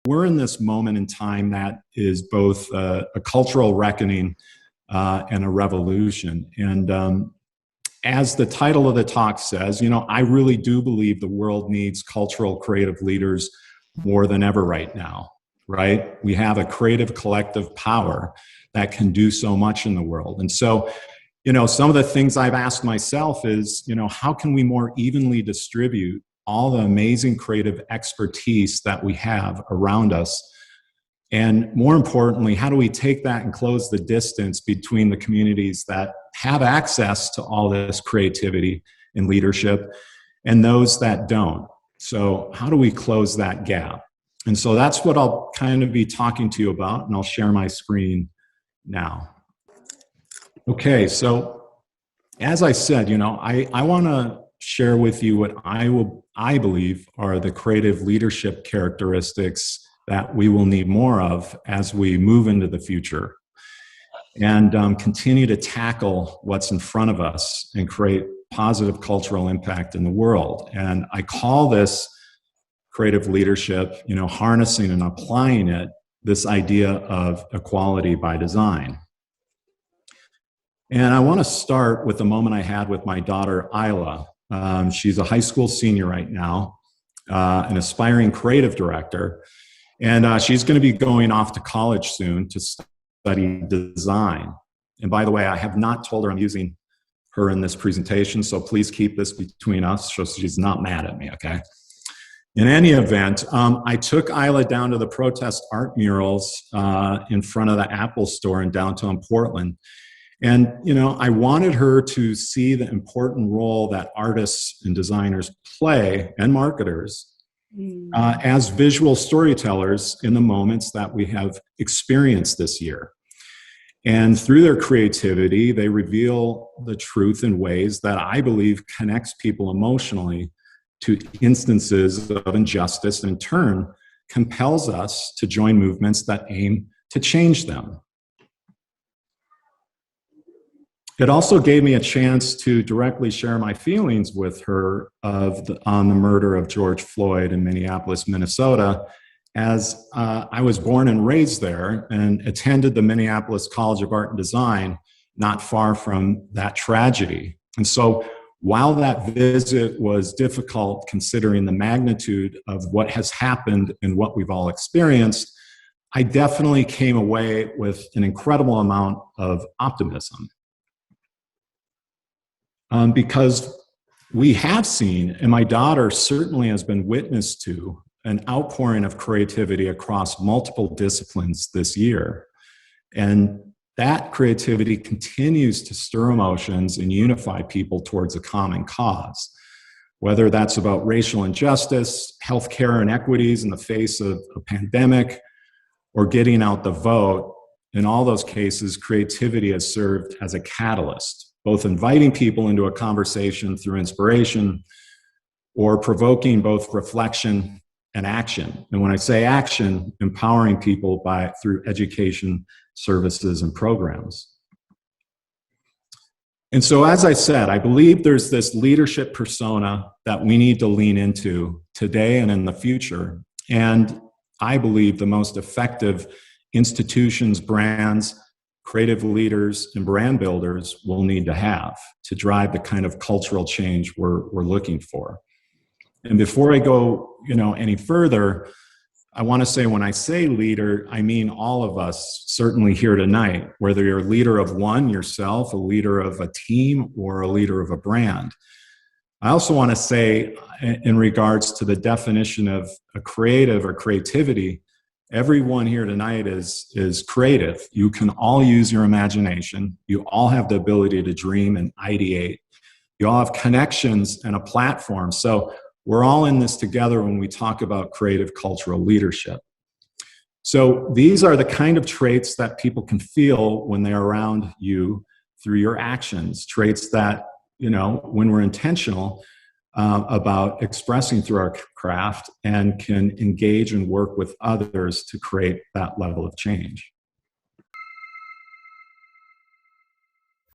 we're in this moment in time that is both a cultural reckoning and a revolution. And as the title of the talk says, I really do believe the world needs cultural creative leaders more than ever right now, right? We have a creative collective power that can do so much in the world. And so, some of the things I've asked myself is, how can we more evenly distribute all the amazing creative expertise that we have around us? And more importantly, how do we take that and close the distance between the communities that have access to all this creativity and leadership and those that don't? So how do we close that gap? And so that's what I'll kind of be talking to you about, and I'll share my screen now. Okay, so as I said, I want to share with you what I believe are the creative leadership characteristics that we will need more of as we move into the future and continue to tackle what's in front of us and create positive cultural impact in the world. And I call this creative leadership, harnessing and applying it, this idea of equality by design. And I want to start with the moment I had with my daughter, Isla. She's a high school senior right now, an aspiring creative director. And she's going to be going off to college soon to study design. And by the way, I have not told her I'm using her in this presentation, so please keep this between us so she's not mad at me, okay? In any event, I took Isla down to the protest art murals in front of the Apple store in downtown Portland. And, I wanted her to see the important role that artists and designers play, and marketers, as visual storytellers in the moments that we have experienced this year. And through their creativity, they reveal the truth in ways that I believe connects people emotionally to instances of injustice, and in turn compels us to join movements that aim to change them. It also gave me a chance to directly share my feelings with her on the murder of George Floyd in Minneapolis, Minnesota, as I was born and raised there and attended the Minneapolis College of Art and Design, not far from that tragedy. And so while that visit was difficult considering the magnitude of what has happened and what we've all experienced, I definitely came away with an incredible amount of optimism. Because we have seen, and my daughter certainly has been witness to, an outpouring of creativity across multiple disciplines this year. And that creativity continues to stir emotions and unify people towards a common cause, whether that's about racial injustice, healthcare inequities in the face of a pandemic, or getting out the vote. In all those cases, creativity has served as a catalyst, both inviting people into a conversation through inspiration or provoking both reflection and action. And when I say action, empowering people through education, services, and programs. And so, as I said, I believe there's this leadership persona that we need to lean into today and in the future. And I believe the most effective institutions, brands, creative leaders, and brand builders will need to have to drive the kind of cultural change we're looking for. And before I go, any further, I want to say when I say leader, I mean all of us certainly here tonight, whether you're a leader of one yourself, a leader of a team, or a leader of a brand. I also want to say in regards to the definition of a creative or creativity, everyone here tonight is creative. You can all use your imagination. You all have the ability to dream and ideate. You all have connections and a platform. So we're all in this together when we talk about creative cultural leadership. So these are the kind of traits that people can feel when they're around you through your actions, traits that, when we're intentional about expressing through our craft and can engage and work with others to create that level of change.